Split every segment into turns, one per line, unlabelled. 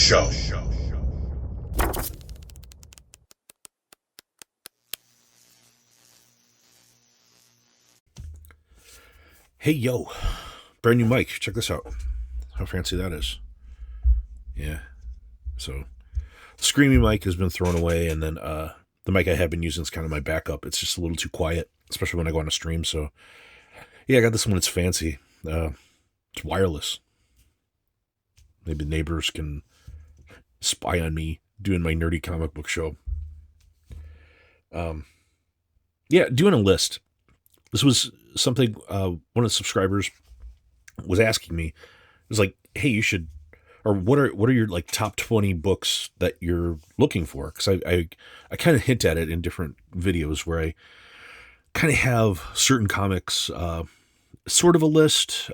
Show.
Hey, yo, brand new mic. Check this out. How fancy that is. Yeah. So, the screaming mic has been thrown away, and then the mic I have been using is kind of my backup. It's just a little too quiet, especially when I go on a stream. So, yeah, I got this one. It's fancy. It's wireless. Maybe neighbors can spy on me doing my nerdy comic book show. Yeah, doing a list. This was something one of the subscribers was asking me. It was like, "Hey, you should," or what are your like top 20 books that you're looking for? Because I kind of hint at it in different videos where I kind of have certain comics, sort of a list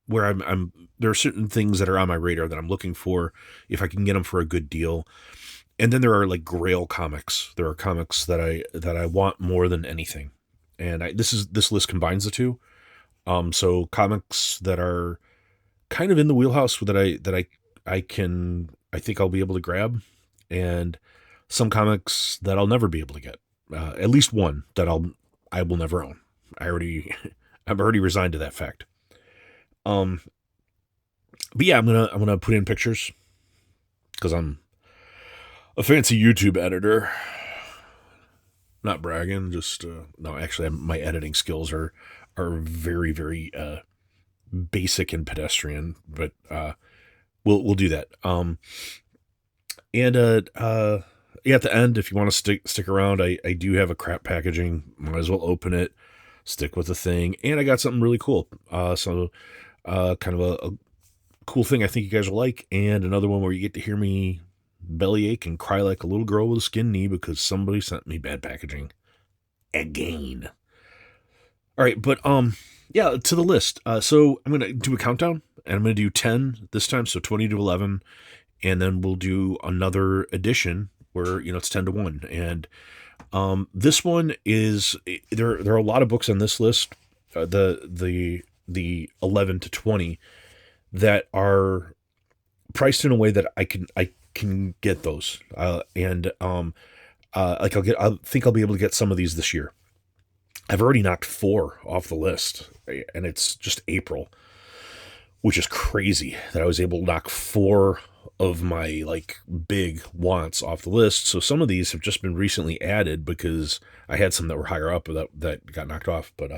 where I'm there are certain things that are on my radar that I'm looking for if I can get them for a good deal. And then there are like grail comics. There are comics that I want more than anything. And this list combines the two. So comics that are kind of in the wheelhouse I think I'll be able to grab, and some comics that I'll never be able to get. At least one that I will never own. I'm already resigned to that fact. Um, but yeah, I'm gonna put in pictures because I'm a fancy YouTube editor. Not bragging, just no. Actually, my editing skills are very very basic and pedestrian, but we'll do that. And yeah, at the end, if you want to stick around, I do have a crap packaging. Might as well open it, stick with the thing, and I got something really cool. Kind of a cool thing I think you guys will like, and another one where you get to hear me bellyache and cry like a little girl with a skinned knee because somebody sent me bad packaging again. All right, but yeah, to the list. So I'm gonna do a countdown, and I'm gonna do 10 this time, so 20 to 11, and then we'll do another edition where it's 10 to 1. And this one is there are a lot of books on this list, the 11 to 20 that are priced in a way that I can get those, and like I think I'll be able to get some of these this year. I've already knocked 4 off the list, and it's just April, which is crazy that I was able to knock 4 of my like big wants off the list. So some of these have just been recently added because I had some that were higher up that got knocked off. But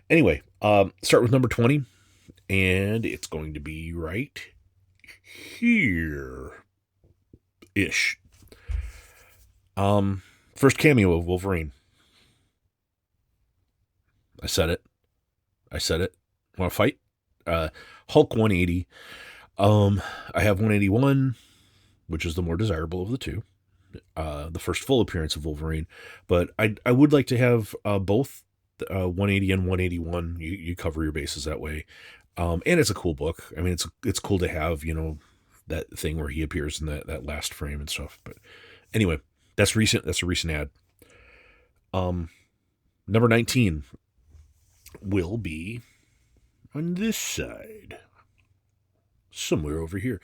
anyway, start with number 20, and it's going to be right here ish. First cameo of Wolverine. I said it. Want to fight? Hulk 180. I have 181, which is the more desirable of the two. The first full appearance of Wolverine, but I would like to have both 180 and 181. You cover your bases that way. And it's a cool book. I mean, it's cool to have that thing where he appears in that last frame and stuff. But anyway, that's recent. That's a recent ad. Number 19 will be on this side, somewhere over here.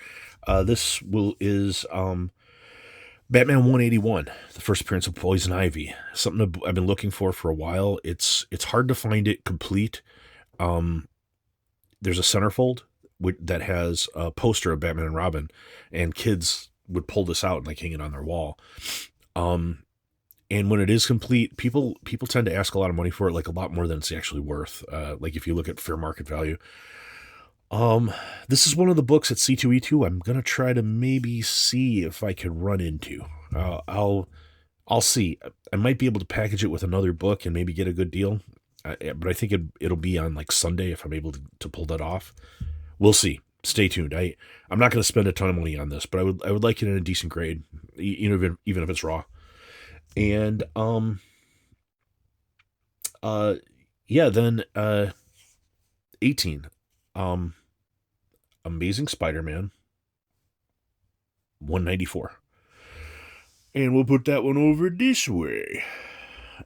This is Batman 181, the first appearance of Poison Ivy. Something I've been looking for a while. It's hard to find it complete. There's a centerfold that has a poster of Batman and Robin, and kids would pull this out and like hang it on their wall. And when it is complete, people tend to ask a lot of money for it, like a lot more than it's actually worth. Like if you look at fair market value. This is one of the books at C2E2 I'm gonna try to maybe see if I can run into. I'll see. I might be able to package it with another book and maybe get a good deal. But I think it'll be on like Sunday if I'm able to pull that off. We'll see. Stay tuned. I'm not going to spend a ton of money on this, but I would like it in a decent grade, even if it's raw. And yeah, then 18, Amazing Spider-Man 194, and we'll put that one over this way,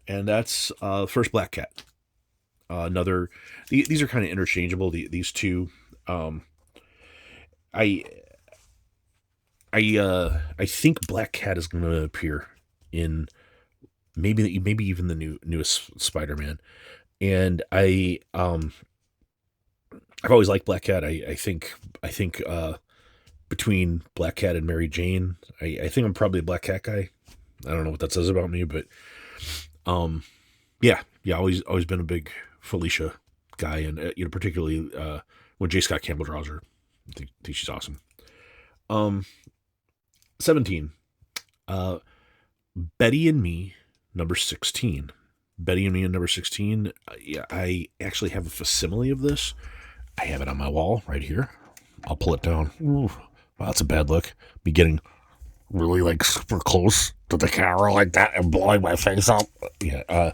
and that's first Black Cat. These are kind of interchangeable. These two, I I think Black Cat is going to appear in maybe even the newest Spider-Man. And I've always liked Black Cat. I think between Black Cat and Mary Jane, I think I'm probably a Black Cat guy. I don't know what that says about me, but um, yeah, always been a big Felicia guy, and particularly when J. Scott Campbell draws her, I think she's awesome. Um, 17, uh, Betty and Me, number 16. Betty and Me and number 16. Yeah, I actually have a facsimile of this. I have it on my wall right here. I'll pull it down. Ooh, wow, that's a bad look. Me getting really like super close to the camera like that and blowing my face up. Yeah.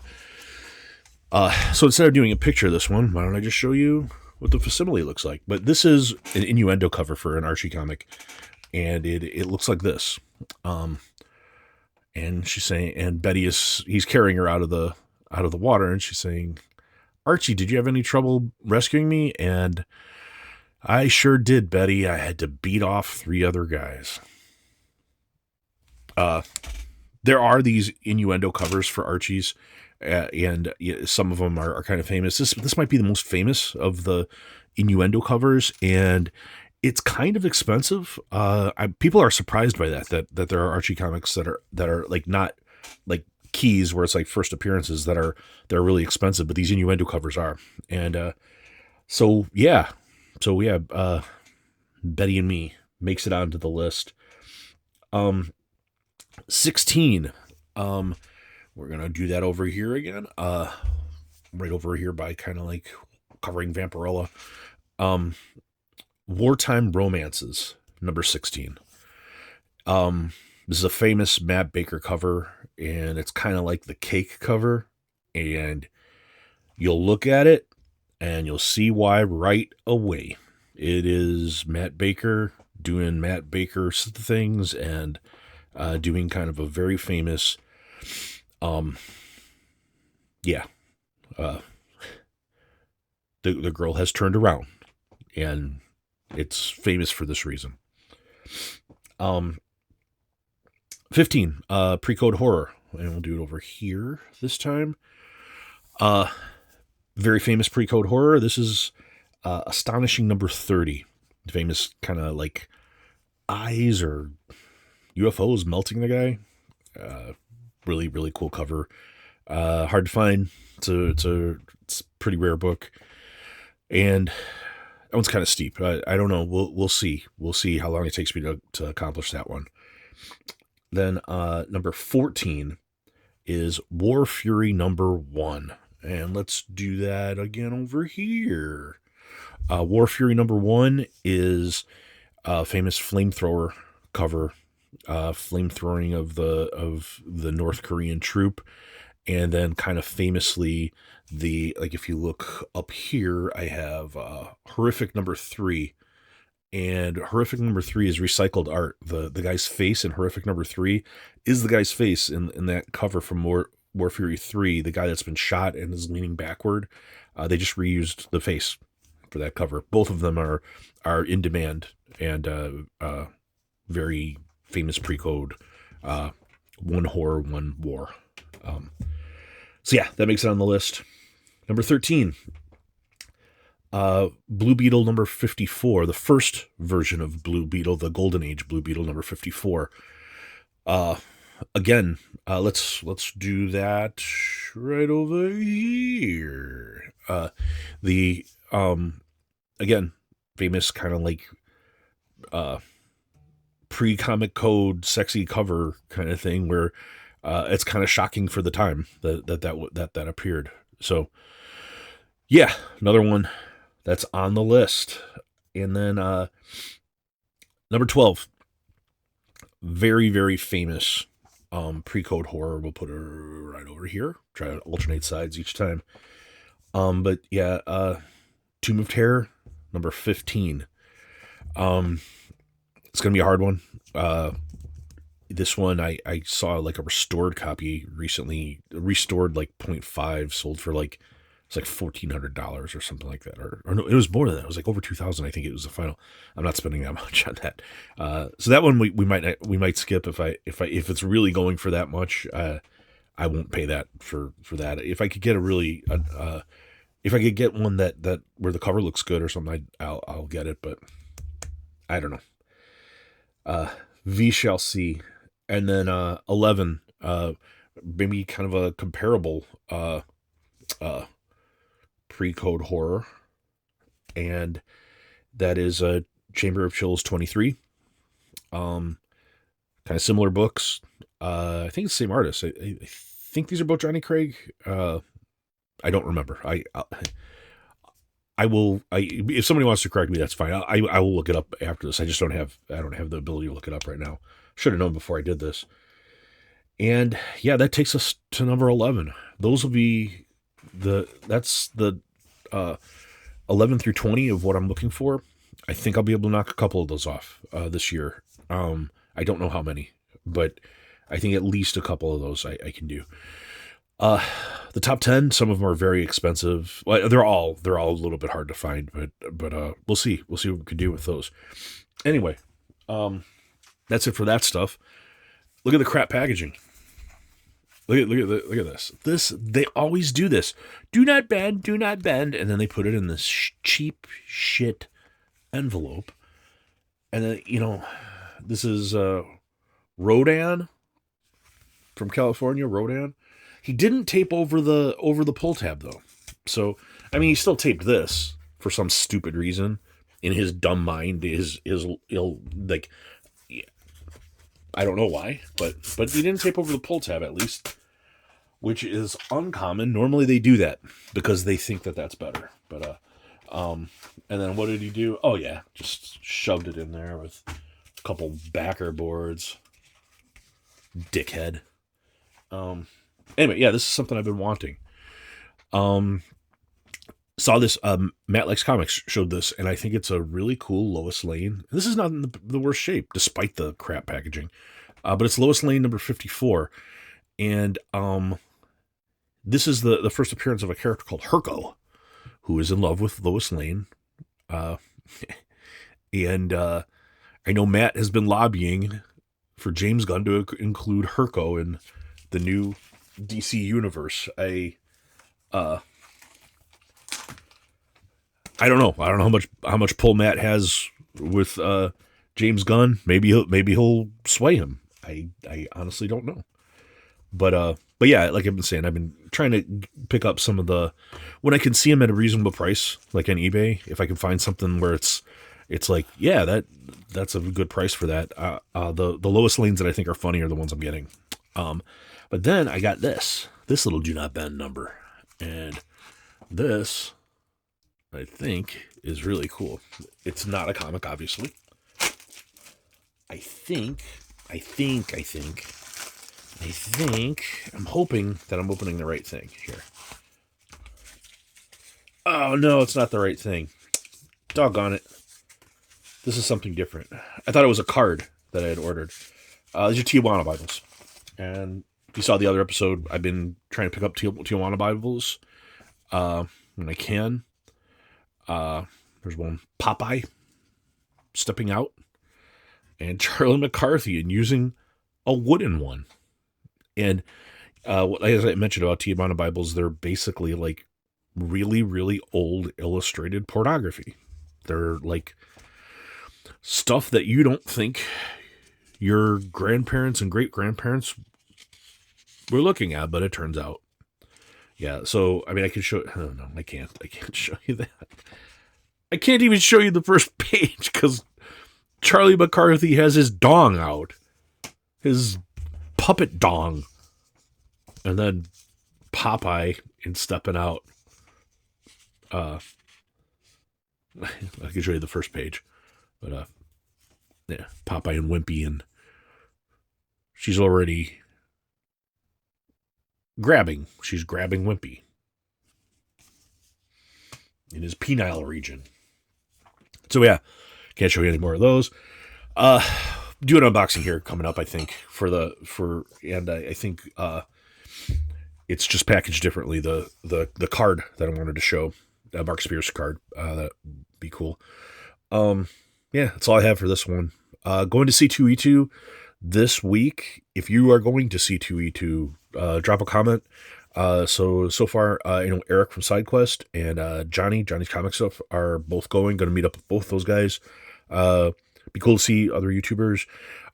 So instead of doing a picture of this one, why don't I just show you what the facsimile looks like? But this is an innuendo cover for an Archie comic, and it looks like this. And she's saying, and he's carrying her out of the water, and she's saying, Archie, did you have any trouble rescuing me? And I sure did, Betty. I had to beat off 3 other guys. There are these innuendo covers for Archies, and some of them are kind of famous. This might be the most famous of the innuendo covers, and it's kind of expensive. People are surprised by that there are Archie comics that are like not like Keys, where it's like first appearances they're really expensive, but these innuendo covers are. And so yeah, Betty and Me makes it onto the list. 16. We're gonna do that over here again. Right over here by kind of like covering Vampirella. Wartime Romances, number 16. This is a famous Matt Baker cover, and it's kind of like the Cake cover, and you'll look at it and you'll see why right away. It is Matt Baker doing Matt Baker things, and doing kind of a very famous, the girl has turned around, and it's famous for this reason. 15, pre-code horror, and we'll do it over here this time. Very famous pre-code horror. This is Astonishing number 30. Famous kind of like eyes or UFOs melting the guy. Really, really cool cover. Hard to find. It's a pretty rare book. And that one's kind of steep. I don't know. We'll see. We'll see how long it takes me to accomplish that one. Then number 14 is War Fury number 1. And let's do that again over here. War Fury number 1 is a famous flamethrower cover. Flamethrowing of the North Korean troop. And then kind of famously, if you look up here, I have Horrific number 3. And Horrific number 3 is recycled art. The guy's face in Horrific number 3 is the guy's face in that cover from War Fury 3, the guy that's been shot and is leaning backward. They just reused the face for that cover. Both of them are in demand, and very famous pre-code. One horror, one war. So yeah, that makes it on the list. Number 13. Blue Beetle number 54, the first version of Blue Beetle, the Golden Age Blue Beetle number 54. Again, let's do that right over here. Again, famous kind of like pre-comic code sexy cover kind of thing, where it's kind of shocking for the time that appeared. So yeah, another one that's on the list. And then number 12, very, very famous pre-code horror. We'll put her right over here. Try to alternate sides each time. But yeah, Tomb of Terror, number 15. It's going to be a hard one. This one, I saw like a restored copy recently, restored like 0.5, sold for like It's like $1,400 or something like that, or no, it was more than that. It was like over 2,000. I think it was the final. I'm not spending that much on that. So that one we might skip if it's really going for that much. I won't pay that for that. If I could get if I could get one that where the cover looks good or something, I'll get it. But I don't know. We shall see. And then 11, maybe kind of a comparable pre-code horror, and that is Chamber of Chills 23. Kind of similar books. I think it's the same artist. I think these are both Johnny Craig. I don't remember. I will. If somebody wants to correct me, that's fine. I will look it up after this. I don't have the ability to look it up right now. Should have known before I did this. And yeah, that takes us to number 11. Those will be that's the 11 through 20 of what I'm looking for. I think I'll be able to knock a couple of those off this year. I don't know how many, but I think at least a couple of those I can do. The top 10, some of them are very expensive. Well, they're all a little bit hard to find, but we'll see what we can do with those. Anyway, that's it for that stuff. Look at the crap packaging. Look at this. They always do this. Do not bend, and then they put it in this cheap shit envelope. And then this is Rodan from California. Rodan. He didn't tape over the pull tab though. So I mean, he still taped this for some stupid reason in his dumb mind. He'll like. I don't know why, but he didn't tape over the pull tab at least, which is uncommon. Normally they do that because they think that that's better. But and then what did he do? Oh yeah, just shoved it in there with a couple backer boards. Dickhead. Anyway, yeah, this is something I've been wanting. Saw this. Matt Likes Comics showed this, and I think it's a really cool Lois Lane. This is not in the worst shape, despite the crap packaging. But it's Lois Lane number 54, and this is the first appearance of a character called Herco, who is in love with Lois Lane. And I know Matt has been lobbying for James Gunn to include Herco in the new DC universe. I don't know. I don't know how much pull Matt has with James Gunn. Maybe he'll sway him. I honestly don't know. But yeah, like I've been saying, I've been trying to pick up some of the when I can see them at a reasonable price, like on eBay. If I can find something where it's like, yeah, that's a good price for that. The lowest lanes that I think are funny are the ones I'm getting. But then I got this little do not bend number, and this I think is really cool. It's not a comic, obviously. I think. I'm hoping that I'm opening the right thing here. Oh no, it's not the right thing. Doggone it. This is something different. I thought it was a card that I had ordered. These are Tijuana Bibles. And if you saw the other episode, I've been trying to pick up Tijuana Bibles when I can. There's one Popeye stepping out, and Charlie McCarthy and using a wooden one. And as I mentioned about Tijuana Bibles, they're basically like really, really old illustrated pornography. They're like stuff that you don't think your grandparents and great-grandparents were looking at, but it turns out. Yeah, so, I mean, I can show... Oh, no, I can't show you that. I can't even show you the first page, because Charlie McCarthy has his dong out. His puppet dong. And then Popeye in stepping out. I can show you the first page. But, yeah, Popeye and Wimpy, and she's already grabbing. She's grabbing Wimpy in his penile region. So yeah, can't show you any more of those. Do an unboxing here coming up, I think, and I think It's just packaged differently. The card that I wanted to show, Mark Spears card, that'd be cool. Yeah, that's all I have for this one. Going to C2E2 this week. If you are going to C2E2, drop a comment. So far, Eric from SideQuest and Johnny's Comic Stuff are both going to meet up with both those guys. Be cool to see other YouTubers,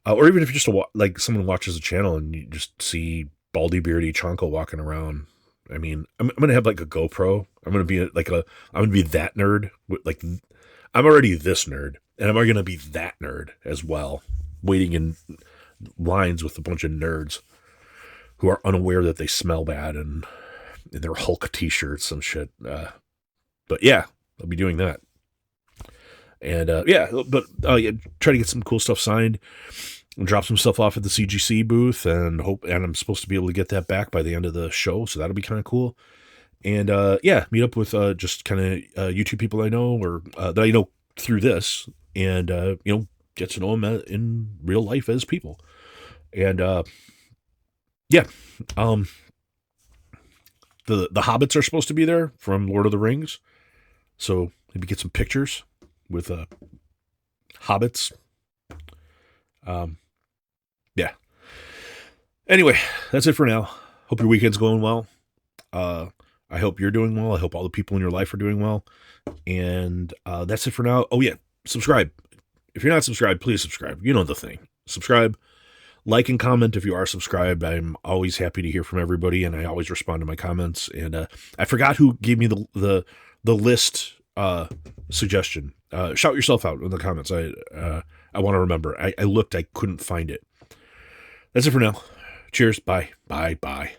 or even if you just like someone watches the channel and you just see baldy beardy Chonko walking around. I mean, I'm gonna have like a GoPro. I'm gonna be that nerd. Like, I'm already this nerd, and I'm gonna be that nerd as well, waiting in lines with a bunch of nerds who are unaware that they smell bad and in their Hulk t-shirts and shit. But yeah, I'll be doing that. And try to get some cool stuff signed and drop some stuff off at the CGC booth, and I'm supposed to be able to get that back by the end of the show, so that'll be kind of cool. And meet up with just kind of YouTube people I know, or that I know through this, and get to know them in real life as people. And the hobbits are supposed to be there from Lord of the Rings, so maybe get some pictures with hobbits. Anyway, that's it for now. Hope your weekend's going well. I hope you're doing well. I hope all the people in your life are doing well. And that's it for now. Oh yeah, subscribe. If you're not subscribed, please subscribe. You know the thing. Subscribe, like, and comment if you are subscribed. I'm always happy to hear from everybody, and I always respond to my comments. And I forgot who gave me the list suggestion. Shout yourself out in the comments. I want to remember. I looked. I couldn't find it. That's it for now. Cheers. Bye. Bye. Bye.